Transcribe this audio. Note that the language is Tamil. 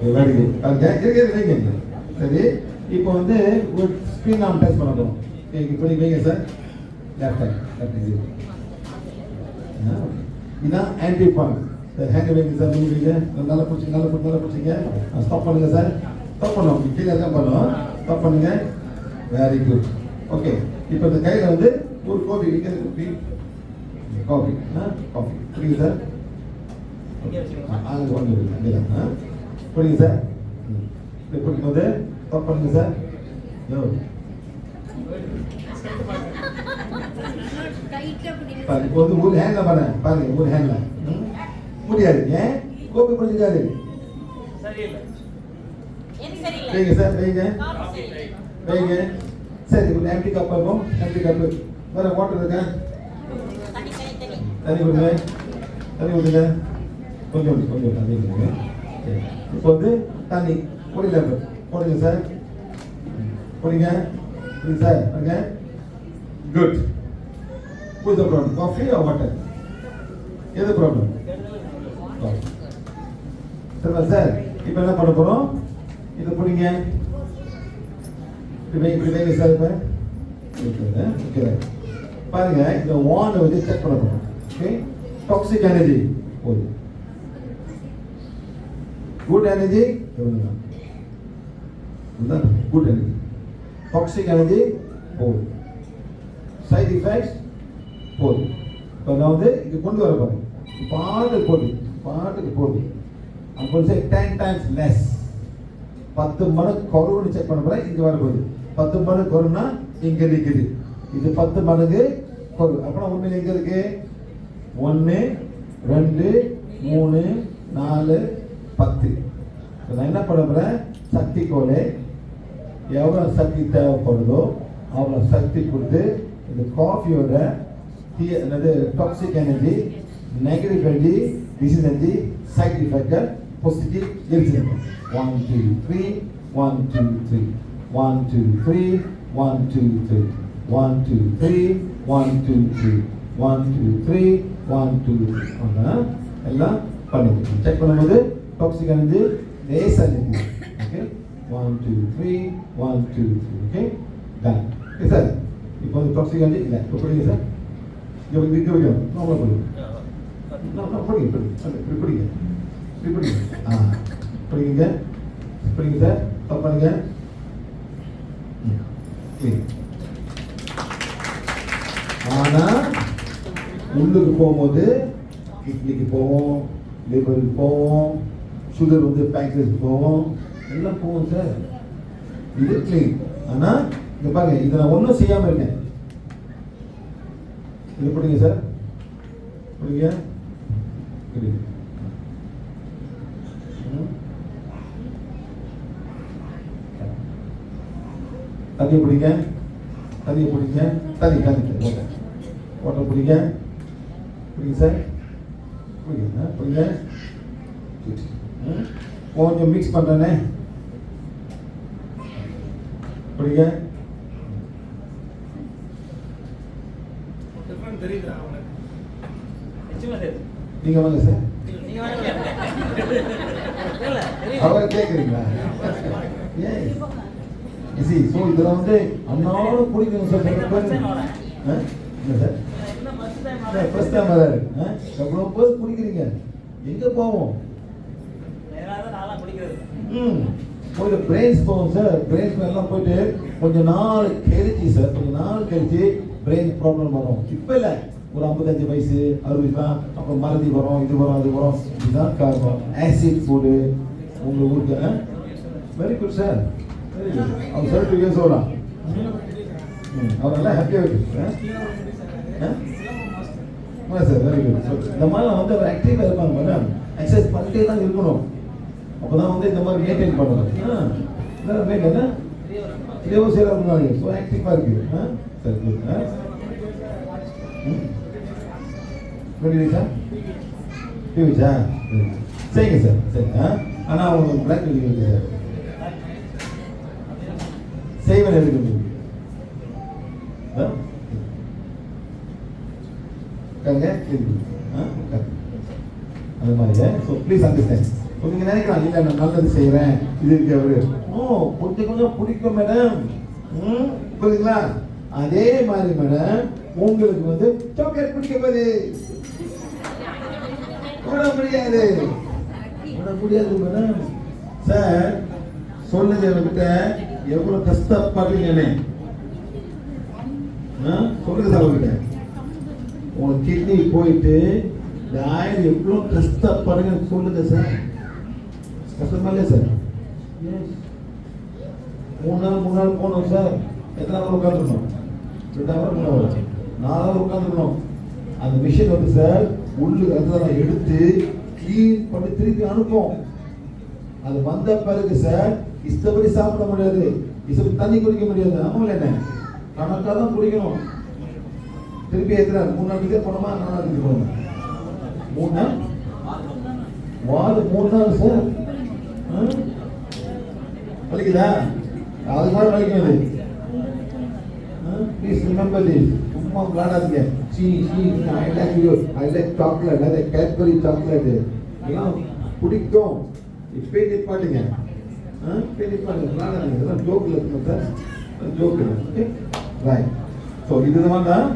Okay very good. வைங்க. சரி, இப்போ வந்து ஒரு ஸ்க்ரீன் நாம் டெஸ்ட் பண்ண போகிறோம். இப்போ வைங்க சார். லெஃப்ட் ஹேண்ட் இதான் ஆன்டி பாயிண்ட். ஹேண்ட் வைங்க சார். வைங்க. நல்லா பிடிச்சிங்க. ஸ்டாப் பண்ணுங்க சார். ஸ்டாப் பண்ணுவோம். கீழே தான் பண்ணுவோம். ஸ்டாப் பண்ணுங்க. Very good. ஓகே, இப்போ இந்த கையில் வந்து ஒரு காஃபி புரியுது சார். அங்கே ஒன்று அங்கே தான் புரியுது சார். பிடிக்கும் போது ஸ்டாப் பண்ணுங்க சார். இப்போ வந்து ஒரு ஹேண்ட்ல பாருங்க ஒரு ஹேண்ட்ல முடியாது. ஏன் கோபி பிடிச்சிக்காது. வைங்க சார். வைங்க. சரி, ஒரு எம்டி கப் இருக்கும். எம்டி கப்பு வேற வாட்டர் இருக்கா? தண்ணி கொடுங்க. கொஞ்சம் தண்ணி கொடுங்க. இப்போ வந்து தண்ணி போடுங்க சார். போடுங்க sir. Okay good. What's the problem? Coffee or water? எது ப்ராப்ளம்? சரி சார், இப்போ என்ன பண்ண போறோம்? இதை பிடிங்க. இப்படி வைங்க சார். இப்போ ஓகே பாருங்க, இந்த வானை வந்து செக் பண்ண போறோம். ஓகே, டாக்ஸிக் எனர்ஜி போகுது. Good energy good energy. Toxic energy போகுது. சைட் எஃபெக்ட்ஸ் போகுது. இப்போ நான் வந்து இது கொண்டு வர போறேன். பாட்டுக்கு போகுது. அப்போ 10 times less. 10 மடங்கு குறைவுன்னு செக் பண்ண போறேன். இங்க வர போகுது. 10 மடங்கு குறைனா இங்க நிக்குது. இது 10 மடங்கு குறைவு. அப்புறம் உண்மையில எங்க இருக்கு? 1 2 3 4 10. நான் என்ன பண்ண போறேன்? சக்தி கோலே எவ்வளவு சக்தி தேவைப்படுதோ அவ்வளவு சக்தி கொடுத்து இந்த காஃபியோட toxic energy, negative energy, disease energy, side effect, positive எரிச்சிருக்கோம். 1 2 3 1 2 3 1 2 3 1 2 3 1 2 3 1 2 3 1 2 3 1 2 3 எல்லாம் பண்ணுங்க. செக் பண்ணும்போது டாக்ஸிக் எனர்ஜி லேசா நிக்குது. Okay 1 2 3 1 2 3 okay done. Okay sir, இப்போ வந்து டாக்ஸிக் எனர்ஜி இல்லை. இப்போ புரியுங்க சார். இங்கே வைக்கணும். நார்மலாக பண்ணுங்க. புரியுங்க சார். ஸ்டாப் பண்ணுங்க. ஆனா உள்ளுக்கு போகும்போது கிட்னிக்கு போவோம், லிவருக்கு போவோம், சுகர் வந்து பேங்க்ரஸ் போவோம், எல்லாம் போவோம் சார். இது கிளீன். ஆனா இங்க பாருங்க, இதை நான் ஒன்றும் செய்யாம இருக்கேன். இது பிடிங்க சார். பிடிங்க. தண்ணி பிடிங்க. தண்ணி வாட்டர் பிடிங்க. பிடிங்க சார். பிடிங்க. கொஞ்சம் மிக்ஸ் பண்றேனே. பிடிங்க. நீங்க வாங்க சார். அவர் கேக்குறீங்களா? இதெல்லாம் வந்து அண்ணாவோட பிடிக்கும் சார். ஃபர்ஸ்ட் டைம் வராரு. எவ்வளோ பேர் குடிக்கிறீங்க? எங்க போவோம்? போயிட்டு பிரெயின்ஸ் போவோம் சார். பிரெயின்ஸ் எல்லாம் போயிட்டு கொஞ்ச நாள் கழிச்சு பிரெயின் ப்ராப்ளம் வரும். இப்போ இல்லை, ஒரு 55 வயசு 60 தான். அப்புறம் மறதி வரும், இது வரும், அது வரும். இதுதான் காரணம். ஆசிட் ஃபுட்டு உங்கள் ஊருக்கு. Very good sir. அவர் 32 years old. அவர் நல்லா ஹாப்பியாக இருக்கு சார். Very good. இந்த மாதிரிலாம் வந்து அவர் ஆக்டிவாக இருப்பாங்க மேடம். எக்ஸசைஸ் பண்ணிட்டே தான் இருக்கணும். அப்போ தான் வந்து இந்த மாதிரி மெயின்டைன் பண்ணணும். என்ன இதோ சேராங்க. ஸோ ஆக்டிவாக இருக்கு. சரி குட். புரியுதா? புரியுதா? சரிங்க சார். சரி. ஆனால் அவங்க பிளாக் இருக்கு சார். செய்வன் இருக்கு. அது மாதிரி. So please understand. நீங்க நினைக்கலாம் இல்லை நான் நல்லது செய்கிறேன் இது இருக்கு அவரு கொஞ்சம் கொஞ்சம் பிடிக்கும் மேடம். புரியுதுங்களா? அதே மாதிரி மேடம் உங்களுக்கு வந்து சாக்லேட் பிடிக்க போகுது விட முடியாது மேடம். சார் சொல்லுங்க அவர்கிட்ட எவ்வளவு கஷ்டப்படுறீங்கன்னு சொல்லுங்க சார். அவர்கிட்ட உங்க கிட்னி போயிட்டு இந்த ஆயில் எவ்வளவு கஷ்டப்படுங்க சொல்லுங்க சார். கஷ்டமா இல்லையா சார்? 3 நாள் போகணும் சார். எத்தனை நாள் உட்காந்துருக்கணும்? 2 hour 3 hour 4 hour உட்காந்துருக்கணும். அந்த மிஷின் வந்து சார் உள்ளு ரத்தம் எடுத்து கிளீன் பண்ணி திருப்பி அனுப்பும். அது வந்த பிறகு சார் இஷ்டப்படி சாப்பிட முடியாது, இஷ்டப்படி தண்ணி குடிக்க முடியாது. ஆமாம் என்ன கணக்காக தான் குடிக்கணும். திருப்பி எத்தனை 3 நாளைக்கே போனோமா 4 நாளைக்கு போகணும்? 3 நாள் வாரம் 3 நாள் சார். வலிக்குதா? அது மாதிரி வலிக்கும். Please remember this. சும்மா விளையாடாதீங்க. I like chocolate, I like Cadbury chocolate எல்லாம் பிடிக்கும். இப்பே நிப்பாட்டுங்க. இப்பே நிப்பாட்டுங்க. விளையாடாதீங்க. இதெல்லாம் ஜோக்கில் இருக்கணும் சார். ஜோக்கில். Okay right. ஸோ இதுதான் தான்